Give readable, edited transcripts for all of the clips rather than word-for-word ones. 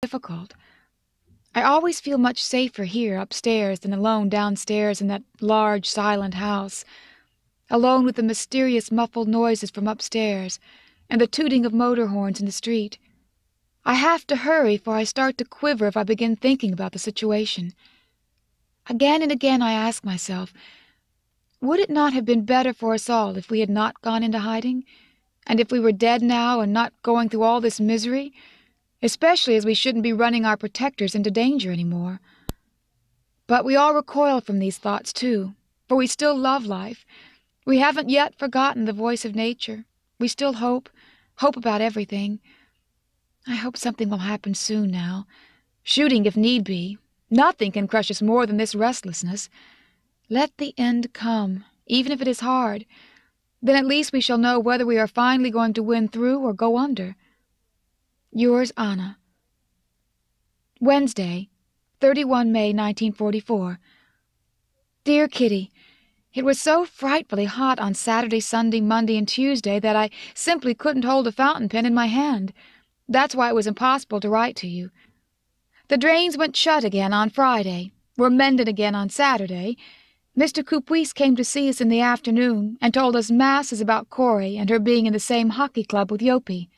difficult. I always feel much safer here upstairs than alone downstairs in that large, silent house, alone with the mysterious muffled noises from upstairs and the tooting of motor horns in the street. I have to hurry, for I start to quiver if I begin thinking about the situation. Again and again I ask myself, would it not have been better for us all if we had not gone into hiding, and if we were dead now and not going through all this misery, especially as we shouldn't be running our protectors into danger any more? But we all recoil from these thoughts, too, for we still love life. We haven't yet forgotten the voice of nature. We still hope about everything. I hope something will happen soon now. Shooting if need be. Nothing can crush us more than this restlessness. Let the end come, even if it is hard. Then at least we shall know whether we are finally going to win through or go under. Yours, Anna. Wednesday, 31 May 1944. Dear Kitty, it was so frightfully hot on Saturday, Sunday, Monday, and Tuesday that I simply couldn't hold a fountain pen in my hand. That's why it was impossible to write to you. The drains went shut again on Friday, were mended again on Saturday. Mr. Coupuis came to see us in the afternoon and told us masses about Corrie and her being in the same hockey club with Yopi.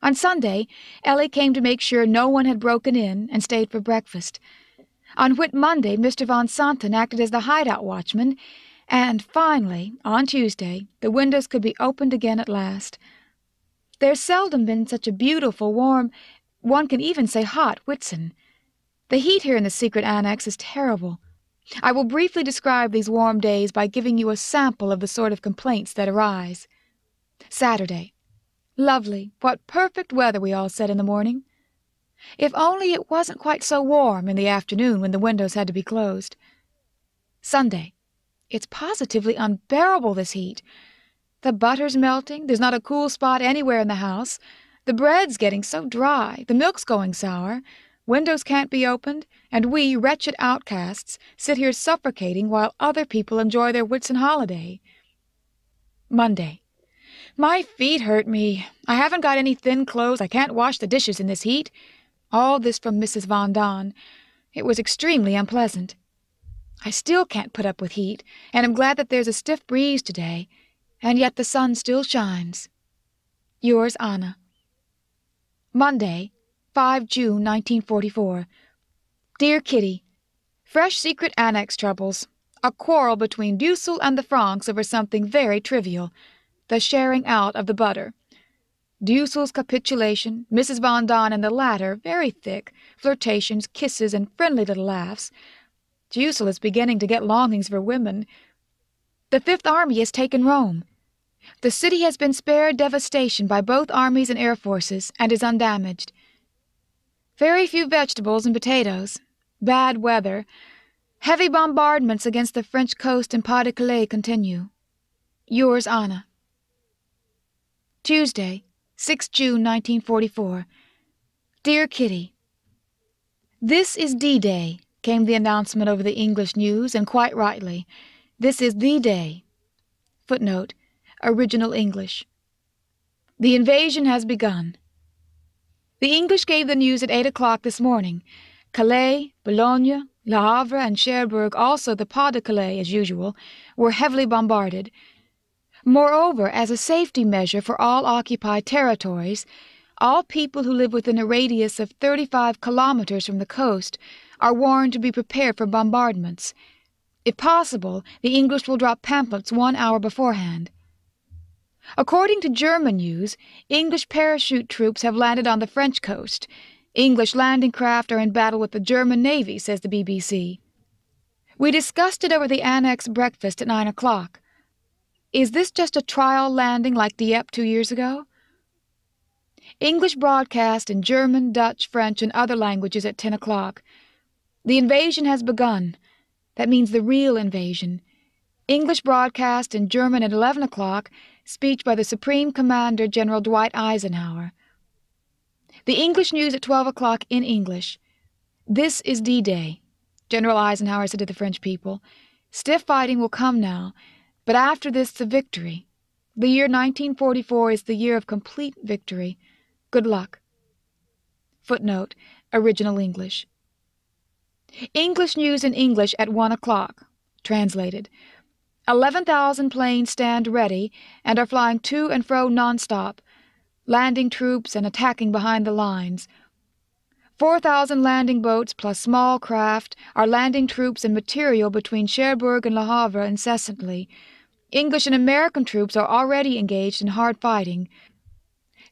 On Sunday, Ellie came to make sure no one had broken in and stayed for breakfast. On Whit Monday, Mr. Von Santen acted as the hideout watchman, and finally, on Tuesday, the windows could be opened again at last. There's seldom been such a beautiful, warm, one can even say hot, Whitsun. The heat here in the secret annex is terrible. I will briefly describe these warm days by giving you a sample of the sort of complaints that arise. Saturday. Lovely. What perfect weather, we all said in the morning. If only it wasn't quite so warm in the afternoon when the windows had to be closed. Sunday. It's positively unbearable, this heat. The butter's melting, there's not a cool spot anywhere in the house. The bread's getting so dry, the milk's going sour, windows can't be opened, and we, wretched outcasts, sit here suffocating while other people enjoy their Whitsun holiday. Monday. My feet hurt me. I haven't got any thin clothes. I can't wash the dishes in this heat. All this from Mrs. Von Don. It was extremely unpleasant. I still can't put up with heat, and am glad that there's a stiff breeze today, and yet the sun still shines. Yours, Anna. Monday, 5 June 1944. Dear Kitty, fresh secret annex troubles. A quarrel between Dussel and the Franks over something very trivial, the sharing out of the butter. Dussel's capitulation, Mrs. Von Don and the latter very thick, flirtations, kisses, and friendly little laughs. Dussel is beginning to get longings for women. The Fifth Army has taken Rome. The city has been spared devastation by both armies and air forces, and is undamaged. Very few vegetables and potatoes. Bad weather. Heavy bombardments against the French coast and Pas-de-Calais continue. Yours, Anna. Tuesday, 6 June 1944. Dear Kitty, This is D-Day, came the announcement over the English news, and quite rightly. This is the day. Footnote. Original English. The invasion has begun. The English gave the news at 8 o'clock this morning. Calais, Boulogne, Le Havre, and Cherbourg, also the Pas-de-Calais, as usual, were heavily bombarded. Moreover, as a safety measure for all occupied territories, all people who live within a radius of 35 kilometers from the coast are warned to be prepared for bombardments. If possible, the English will drop pamphlets 1 hour beforehand. According to German news, English parachute troops have landed on the French coast. English landing craft are in battle with the German Navy, says the BBC. We discussed it over the annex breakfast at 9 o'clock. Is this just a trial landing like Dieppe 2 years ago? English broadcast in German, Dutch, French, and other languages at 10 o'clock. The invasion has begun. That means the real invasion. English broadcast in German at 11 o'clock, speech by the Supreme Commander General Dwight Eisenhower. The English news at 12 o'clock in English. This is D-Day, General Eisenhower said to the French people. Stiff fighting will come now, but after this the victory. The year 1944 is the year of complete victory. Good luck. Footnote, Original English. English news in English at 1 o'clock. Translated. 11,000 planes stand ready and are flying to and fro nonstop, landing troops and attacking behind the lines. 4,000 landing boats plus small craft are landing troops and material between Cherbourg and Le Havre incessantly. English and American troops are already engaged in hard fighting.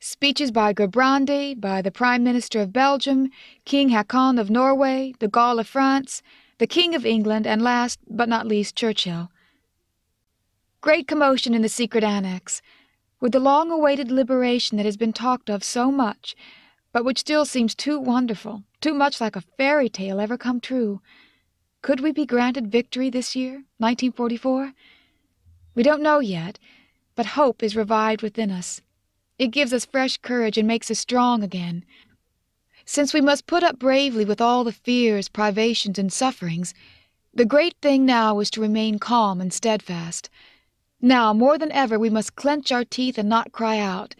Speeches by Gerbrandy, by the Prime Minister of Belgium, King Haakon of Norway, de Gaulle of France, the King of England, and last but not least Churchill. Great commotion in the secret annex. With the long-awaited liberation that has been talked of so much, but which still seems too wonderful, too much like a fairy tale ever come true. Could we be granted victory this year, 1944? We don't know yet, but hope is revived within us. It gives us fresh courage and makes us strong again. Since we must put up bravely with all the fears, privations, and sufferings, the great thing now is to remain calm and steadfast. Now, more than ever, we must clench our teeth and not cry out.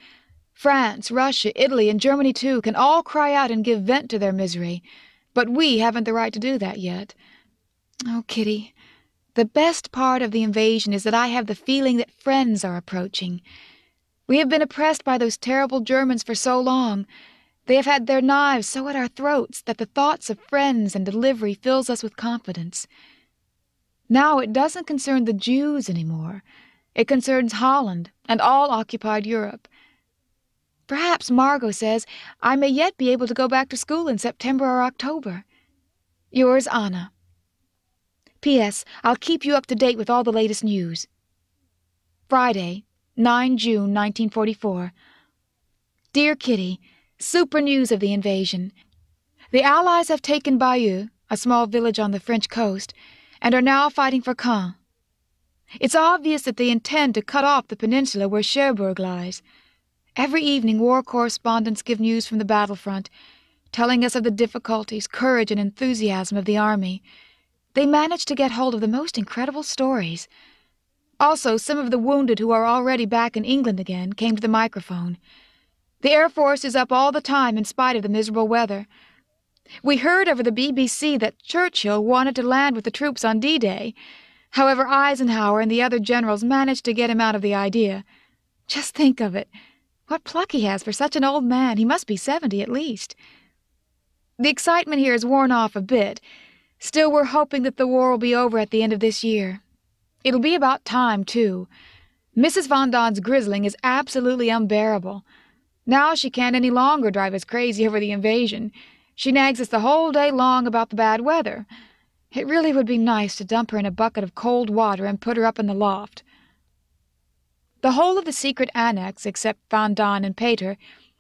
France, Russia, Italy, and Germany, too, can all cry out and give vent to their misery, but we haven't the right to do that yet. Oh, Kitty, the best part of the invasion is that I have the feeling that friends are approaching. We have been oppressed by those terrible Germans for so long. They have had their knives so at our throats that the thoughts of friends and delivery fills us with confidence. Now it doesn't concern the Jews anymore. It concerns Holland and all occupied Europe. Perhaps, Margot says, I may yet be able to go back to school in September or October. Yours, Anna. P.S. I'll keep you up to date with all the latest news. Friday, 9 June 1944. Dear Kitty, super news of the invasion. The Allies have taken Bayeux, a small village on the French coast, and are now fighting for Caen. It's obvious that they intend to cut off the peninsula where Cherbourg lies. Every evening war correspondents give news from the battlefront, telling us of the difficulties, courage, and enthusiasm of the army. They manage to get hold of the most incredible stories. Also, some of the wounded who are already back in England again came to the microphone. The Air Force is up all the time in spite of the miserable weather. We heard over the BBC that Churchill wanted to land with the troops on D-Day. However, Eisenhower and the other generals managed to get him out of the idea. Just think of it. What pluck he has for such an old man. He must be 70 at least. The excitement here has worn off a bit. Still, we're hoping that the war will be over at the end of this year. It'll be about time, too. Mrs. Von Don's grizzling is absolutely unbearable. Now she can't any longer drive us crazy over the invasion. She nags us the whole day long about the bad weather. It really would be nice to dump her in a bucket of cold water and put her up in the loft. The whole of the secret annex, except Von Don and Pater,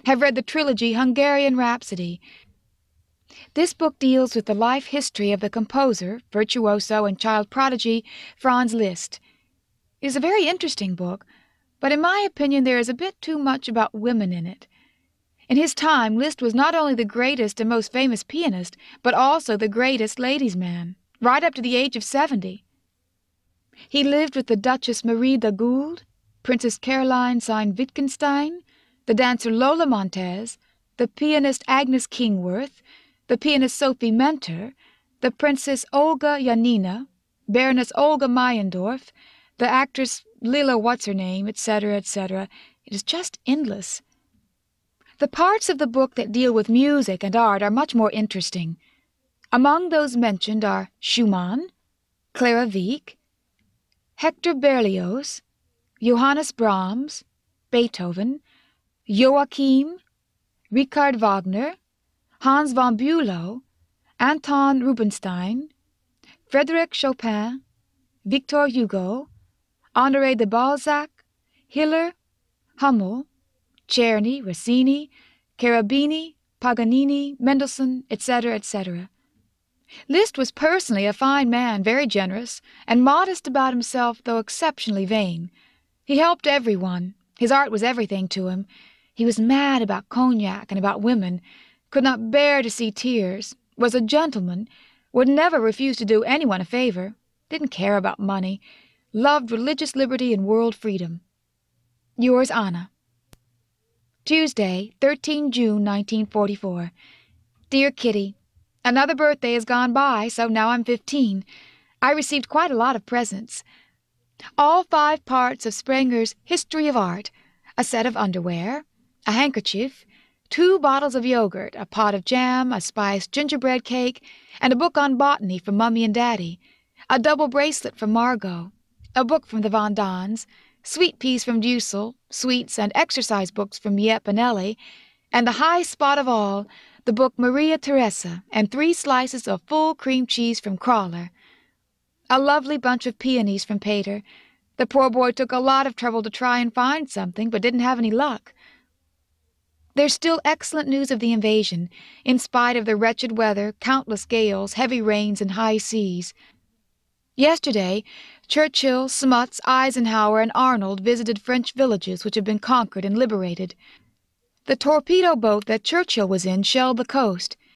have read the trilogy Hungarian Rhapsody. This book deals with the life history of the composer, virtuoso, and child prodigy Franz Liszt. It is a very interesting book, but in my opinion there is a bit too much about women in it. In his time, Liszt was not only the greatest and most famous pianist, but also the greatest ladies' man, right up to the age of 70. He lived with the Duchess Marie de Gould, Princess Caroline Sayn-Wittgenstein, the dancer Lola Montez, the pianist Agnes Kingworth, the pianist Sophie Mentor, the Princess Olga Janina, Baroness Olga Meyendorff, the actress Lila What's-Her-Name, etc., etc. It is just endless. The parts of the book that deal with music and art are much more interesting. Among those mentioned are Schumann, Clara Wieck, Hector Berlioz, Johannes Brahms, Beethoven, Joachim, Richard Wagner, Hans von Bülow, Anton Rubinstein, Frédéric Chopin, Victor Hugo, Honoré de Balzac, Hiller, Hummel, Czerny, Rossini, Cherubini, Paganini, Mendelssohn, etc., etc. Liszt was personally a fine man, very generous, and modest about himself, though exceptionally vain. He helped everyone. His art was everything to him. He was mad about cognac and about women, could not bear to see tears, was a gentleman, would never refuse to do anyone a favor, didn't care about money, loved religious liberty and world freedom. Yours, Anna. Tuesday, 13 June 1944. Dear Kitty, another birthday has gone by, so now I'm 15. I received quite a lot of presents. All 5 parts of Sprenger's History of Art, a set of underwear, a handkerchief, 2 bottles of yogurt, a pot of jam, a spiced gingerbread cake, and a book on botany from Mummy and Daddy, a double bracelet from Margot, a book from the Von Dons, sweet peas from Dussel, sweets and exercise books from Miep and Ellie, and the high spot of all, the book Maria Theresa, and 3 slices of full cream cheese from Crawler. A lovely bunch of peonies from Pater. The poor boy took a lot of trouble to try and find something, but didn't have any luck. There's still excellent news of the invasion, in spite of the wretched weather, countless gales, heavy rains, and high seas. Yesterday, Churchill, Smuts, Eisenhower, and Arnold visited French villages which had been conquered and liberated. The torpedo boat that Churchill was in shelled the coast,